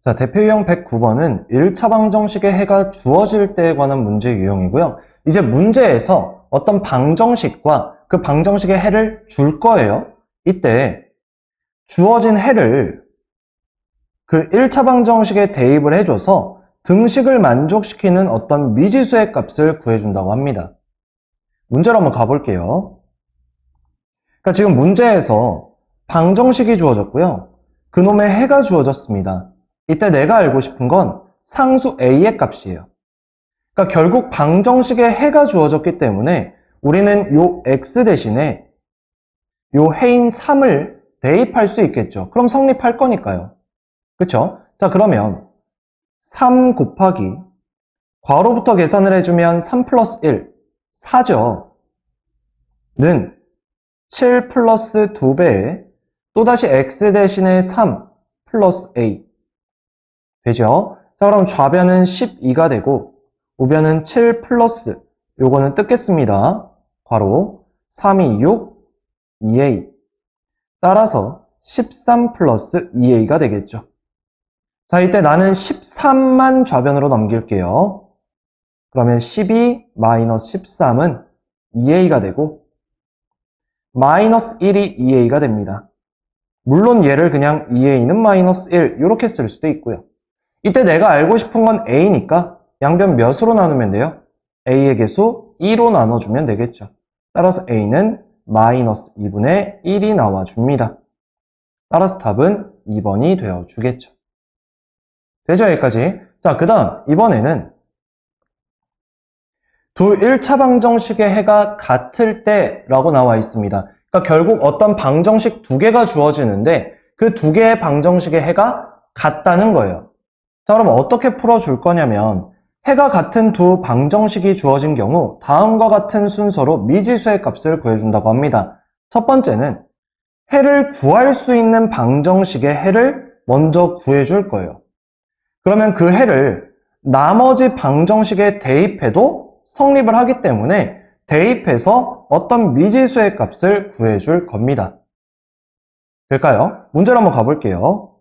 자, 대표 유형 109번은 1차 방정식의 해가 주어질 때에 관한 문제 유형이고요. 이제 문제에서 어떤 방정식과 그 방정식의 해를 줄 거예요. 이때 주어진 해를 그 1차 방정식에 대입을 해줘서 등식을 만족시키는 어떤 미지수의 값을 구해준다고 합니다. 문제로 한번 가볼게요. 그러니까 지금 문제에서 방정식이 주어졌고요. 그놈의 해가 주어졌습니다. 이때 내가 알고 싶은 건 상수 a의 값이에요. 그러니까 결국 방정식의 해가 주어졌기 때문에 우리는 요 x 대신에 요 해인 3을 대입할 수 있겠죠. 그럼 성립할 거니까요. 그쵸? 자, 그러면 3 곱하기 괄호부터 계산을 해주면 3 플러스 1, 4죠. 는 7 플러스 2배에 또다시 x 대신에 3 플러스 a 되죠? 자, 그럼 좌변은 12가 되고 우변은 7 플러스 요거는 뜯겠습니다. 괄호 3이 6, 2a 따라서 13 플러스 2a가 되겠죠. 자, 이때 나는 13만 좌변으로 넘길게요. 그러면 12 마이너스 13은 2a가 되고 마이너스 1이 2a가 됩니다. 물론 얘를 그냥 2a는 마이너스 1 이렇게 쓸 수도 있고요. 이때 내가 알고 싶은 건 a니까 양변 몇으로 나누면 돼요? a의 개수 2로 나눠주면 되겠죠. 따라서 a는 마이너스 2분의 1이 나와줍니다. 따라서 답은 2번이 되어주겠죠. 되죠? 여기까지. 자, 그 다음 이번에는 두 1차 방정식의 해가 같을 때라고 나와 있습니다. 그러니까 결국 어떤 방정식 두 개가 주어지는데 그 두 개의 방정식의 해가 같다는 거예요. 자, 그럼 어떻게 풀어줄 거냐면 해가 같은 두 방정식이 주어진 경우 다음과 같은 순서로 미지수의 값을 구해준다고 합니다. 첫 번째는 해를 구할 수 있는 방정식의 해를 먼저 구해줄 거예요. 그러면 그 해를 나머지 방정식에 대입해도 성립을 하기 때문에 대입해서 어떤 미지수의 값을 구해줄 겁니다. 될까요? 문제로 한번 가볼게요.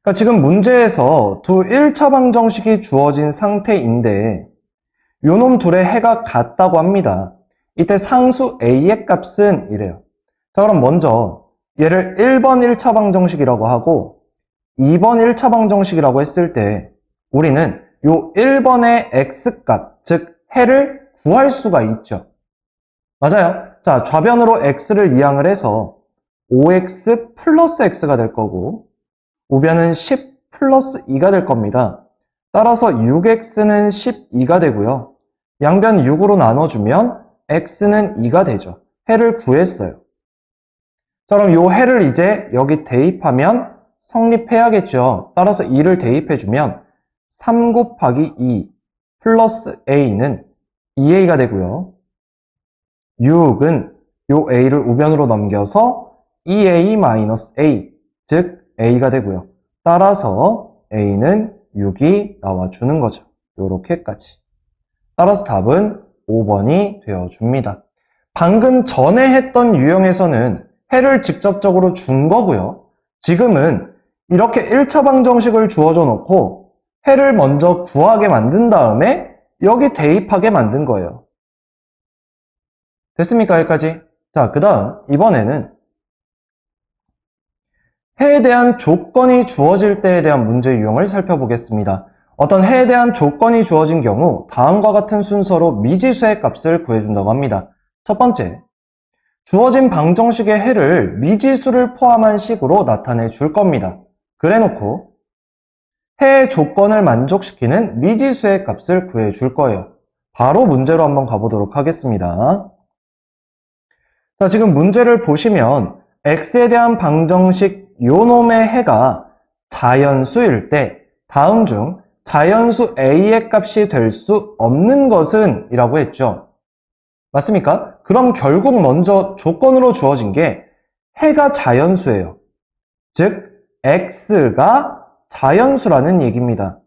그러니까 지금 문제에서 두 1차 방정식이 주어진 상태인데 요놈 둘의 해가 같다고 합니다. 이때 상수 a의 값은 이래요. 자, 그럼 먼저 얘를 1번 1차 방정식이라고 하고 2번 1차 방정식이라고 했을 때 우리는 요 1번의 x값, 즉 해를 구할 수가 있죠. 맞아요. 자, 좌변으로 x를 이항을 해서 5x 플러스 x가 될 거고 우변은 10 플러스 2가 될 겁니다. 따라서 6x는 12가 되고요. 양변 6으로 나눠주면 x는 2가 되죠. 해를 구했어요. 자, 그럼 요 해를 이제 여기 대입하면 성립해야겠죠. 따라서 2를 대입해주면 3 곱하기 2 플러스 a는 2a가 되고요. 6은 요 a를 우변으로 넘겨서 2a 마이너스 a, 즉 a가 되고요. 따라서 a는 6이 나와주는 거죠. 요렇게까지. 따라서 답은 5번이 되어줍니다. 방금 전에 했던 유형에서는 해를 직접적으로 준 거고요. 지금은 이렇게 1차 방정식을 주어줘 놓고 해를 먼저 구하게 만든 다음에 여기 대입하게 만든 거예요. 됐습니까? 여기까지? 자, 그 다음 이번에는 해에 대한 조건이 주어질 때에 대한 문제 유형을 살펴보겠습니다. 어떤 해에 대한 조건이 주어진 경우 다음과 같은 순서로 미지수의 값을 구해준다고 합니다. 첫 번째, 주어진 방정식의 해를 미지수를 포함한 식으로 나타내 줄 겁니다. 그래놓고 해의 조건을 만족시키는 미지수의 값을 구해줄 거예요. 바로 문제로 한번 가보도록 하겠습니다. 자, 지금 문제를 보시면 x에 대한 방정식 요놈의 해가 자연수일 때 다음 중 자연수 a의 값이 될 수 없는 것은 이라고 했죠. 맞습니까? 그럼 결국 먼저 조건으로 주어진 게 해가 자연수예요. 즉 x가 자연수라는 얘기입니다.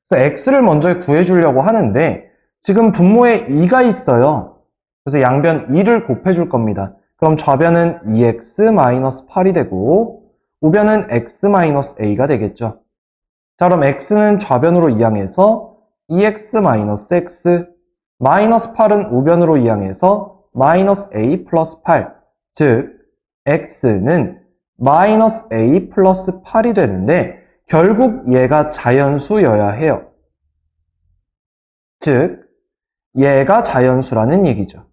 그래서 x를 먼저 구해주려고 하는데 지금 분모에 2가 있어요. 그래서 양변 2를 곱해줄 겁니다. 그럼 좌변은 2x-8이 되고 우변은 x-a가 되겠죠. 자, 그럼 x는 좌변으로 이항해서 2x-x, 마이너스 8은 우변으로 이항해서 마이너스 a 플러스 8, 즉 x는 마이너스 a 플러스 8이 되는데 결국 얘가 자연수여야 해요. 즉 얘가 자연수라는 얘기죠.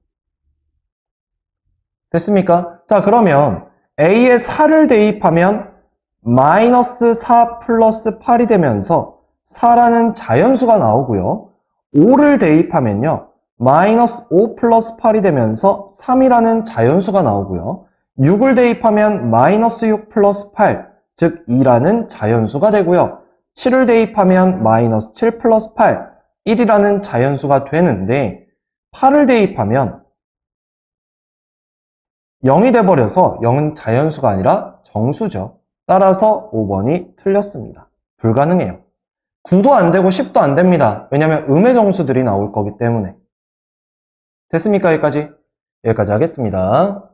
됐습니까? 자, 그러면 a에 4를 대입하면 마이너스 4 플러스 8이 되면서 4라는 자연수가 나오고요. 5를 대입하면요. 마이너스 5 플러스 8이 되면서 3이라는 자연수가 나오고요. 6을 대입하면 마이너스 6 플러스 8, 즉 2라는 자연수가 되고요. 7을 대입하면 마이너스 7 플러스 8, 1이라는 자연수가 되는데 8을 대입하면 0이 돼버려서 0은 자연수가 아니라 정수죠. 따라서 5번이 틀렸습니다. 불가능해요. 9도 안 되고 10도 안 됩니다. 왜냐하면 음의 정수들이 나올 거기 때문에. 됐습니까? 여기까지? 여기까지 하겠습니다.